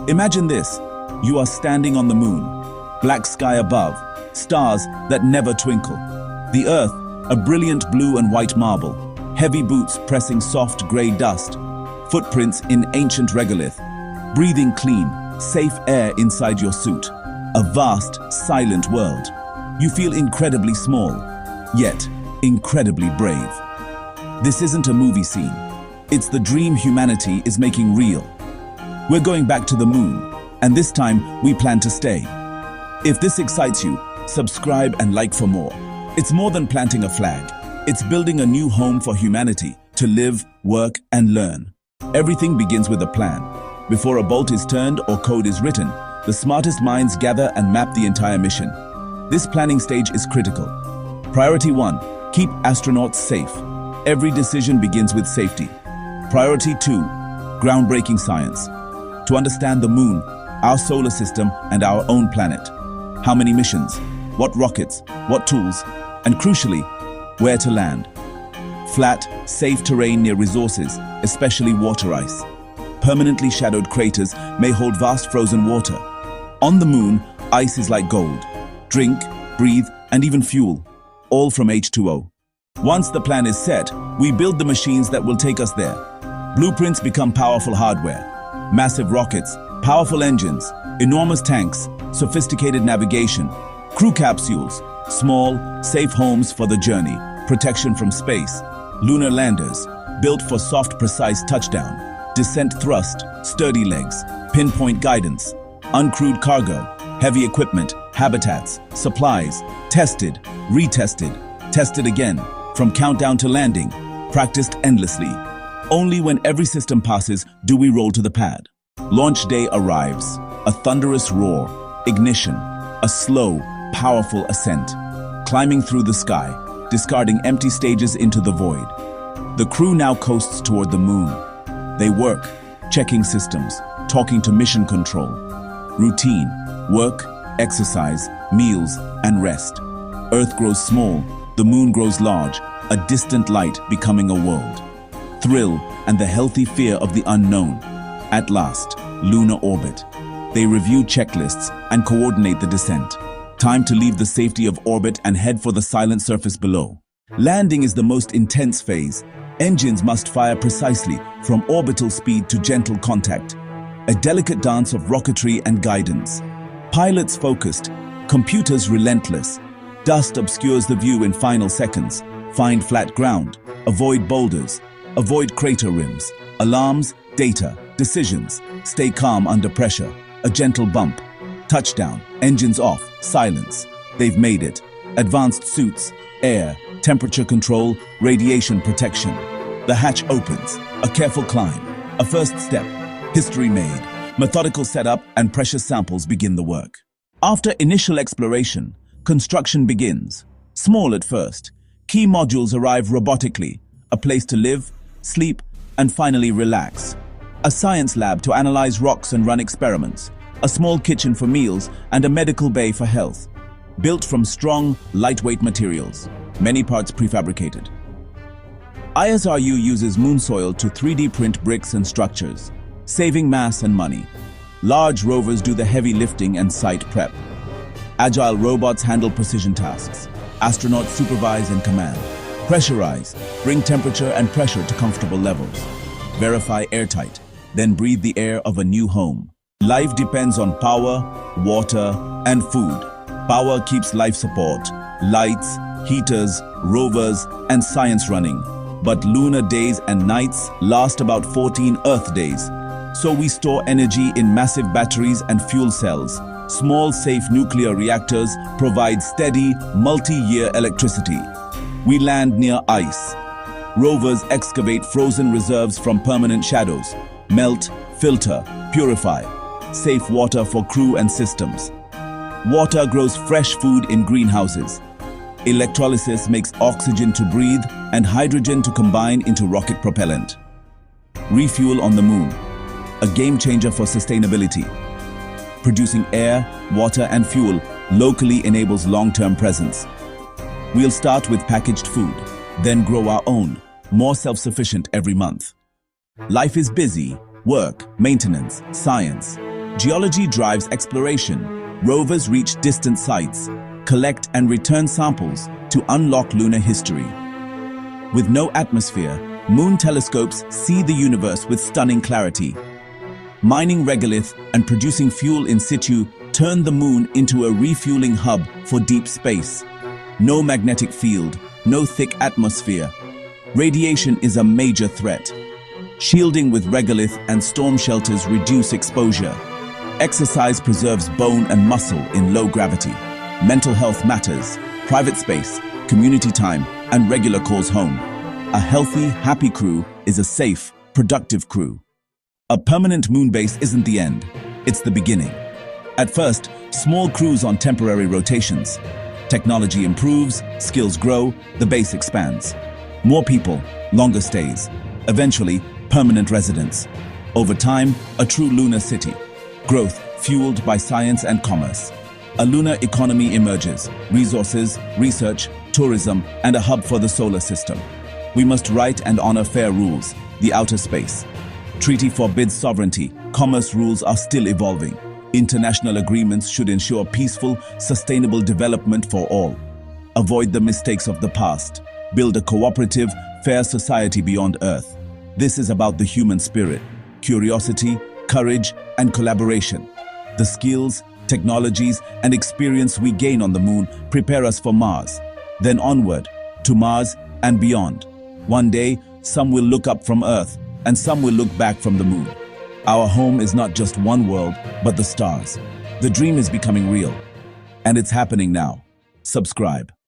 Imagine this. You are standing on the moon. Black sky above, stars that never twinkle. The Earth, a brilliant blue and white marble. Heavy boots pressing soft gray dust. Footprints in ancient regolith. Breathing clean, safe air inside your suit. A vast, silent world. You feel incredibly small, yet incredibly brave. This isn't a movie scene. It's the dream humanity is making real. We're going back to the moon, and this time we plan to stay. If this excites you, subscribe and like for more. It's more than planting a flag. It's building a new home for humanity to live, work, and learn. Everything begins with a plan. Before a bolt is turned or code is written, the smartest minds gather and map the entire mission. This planning stage is critical. Priority 1. Keep astronauts safe. Every decision begins with safety. Priority 2. Groundbreaking science. To understand the moon, our solar system, and our own planet. How many missions? What rockets? What tools? And crucially, where to land. Flat, safe terrain near resources, especially water ice. Permanently shadowed craters may hold vast frozen water. On the moon, ice is like gold. Drink, breathe, and even fuel, all from H2O. Once the plan is set, we build the machines that will take us there. Blueprints become powerful hardware. Massive rockets, powerful engines, enormous tanks, sophisticated navigation, crew capsules, small, safe homes for the journey, protection from space, lunar landers, built for soft, precise touchdown, descent thrust, sturdy legs, pinpoint guidance, uncrewed cargo, heavy equipment, habitats, supplies, tested, retested, tested again, from countdown to landing, practiced endlessly. Only when every system passes do we roll to the pad. Launch day arrives, a thunderous roar, ignition, a slow, powerful ascent, climbing through the sky, discarding empty stages into the void. The crew now coasts toward the moon. They work, checking systems, talking to mission control. Routine, work, exercise, meals, and rest. Earth grows small, the moon grows large, a distant light becoming a world. Thrill and the healthy fear of the unknown. At last, lunar orbit. They review checklists and coordinate the descent. Time to leave the safety of orbit and head for the silent surface below. Landing is the most intense phase. Engines must fire precisely from orbital speed to gentle contact. A delicate dance of rocketry and guidance. Pilots focused, computers relentless. Dust obscures the view in final seconds. Find flat ground, avoid boulders, avoid crater rims. Alarms, data, decisions. Stay calm under pressure. A gentle bump. Touchdown, engines off, silence. They've made it. Advanced suits, air, temperature control, radiation protection. The hatch opens. A careful climb. A first step. History made. Methodical setup and precious samples begin the work. After initial exploration, construction begins. Small at first. Key modules arrive robotically. A place to live, sleep, and finally relax. A science lab to analyze rocks and run experiments. A small kitchen for meals and a medical bay for health. Built from strong, lightweight materials. Many parts prefabricated. ISRU uses moon soil to 3D print bricks and structures, saving mass and money. Large rovers do the heavy lifting and site prep. Agile robots handle precision tasks. Astronauts supervise and command. Pressurize, bring temperature and pressure to comfortable levels. Verify airtight, then breathe the air of a new home. Life depends on power, water, and food. Power keeps life support, lights, heaters, rovers, and science running. But lunar days and nights last about 14 Earth days. So we store energy in massive batteries and fuel cells. Small, safe nuclear reactors provide steady, multi-year electricity. We land near ice. Rovers excavate frozen reserves from permanent shadows. Melt, filter, purify. Safe water for crew and systems. Water grows fresh food in greenhouses. Electrolysis makes oxygen to breathe and hydrogen to combine into rocket propellant. Refuel on the moon, a game changer for sustainability. Producing air, water, and fuel locally enables long-term presence. We'll start with packaged food, then grow our own, more self-sufficient every month. Life is busy, work, maintenance, science. Geology drives exploration. Rovers reach distant sites, collect and return samples to unlock lunar history. With no atmosphere, moon telescopes see the universe with stunning clarity. Mining regolith and producing fuel in situ turn the moon into a refueling hub for deep space. No magnetic field, no thick atmosphere. Radiation is a major threat. Shielding with regolith and storm shelters reduce exposure. Exercise preserves bone and muscle in low gravity. Mental health matters. Private space, community time, and regular calls home. A healthy, happy crew is a safe, productive crew. A permanent moon base isn't the end. It's the beginning. At first, small crews on temporary rotations. Technology improves, skills grow, the base expands. More people, longer stays. Eventually, permanent residence. Over time, a true lunar city. Growth fueled by science and commerce. A lunar economy emerges. Resources, research, tourism, and a hub for the solar system. We must write and honor fair rules. The outer space. Treaty forbids sovereignty. Commerce rules are still evolving. International agreements should ensure peaceful, sustainable development for all. Avoid the mistakes of the past. Build a cooperative, fair society beyond Earth. This is about the human spirit, curiosity, courage, and collaboration. The skills, technologies, and experience we gain on the moon prepare us for Mars. Then onward, to Mars and beyond. One day, some will look up from Earth, and some will look back from the moon. Our home is not just one world, but the stars. The dream is becoming real, and it's happening now. Subscribe.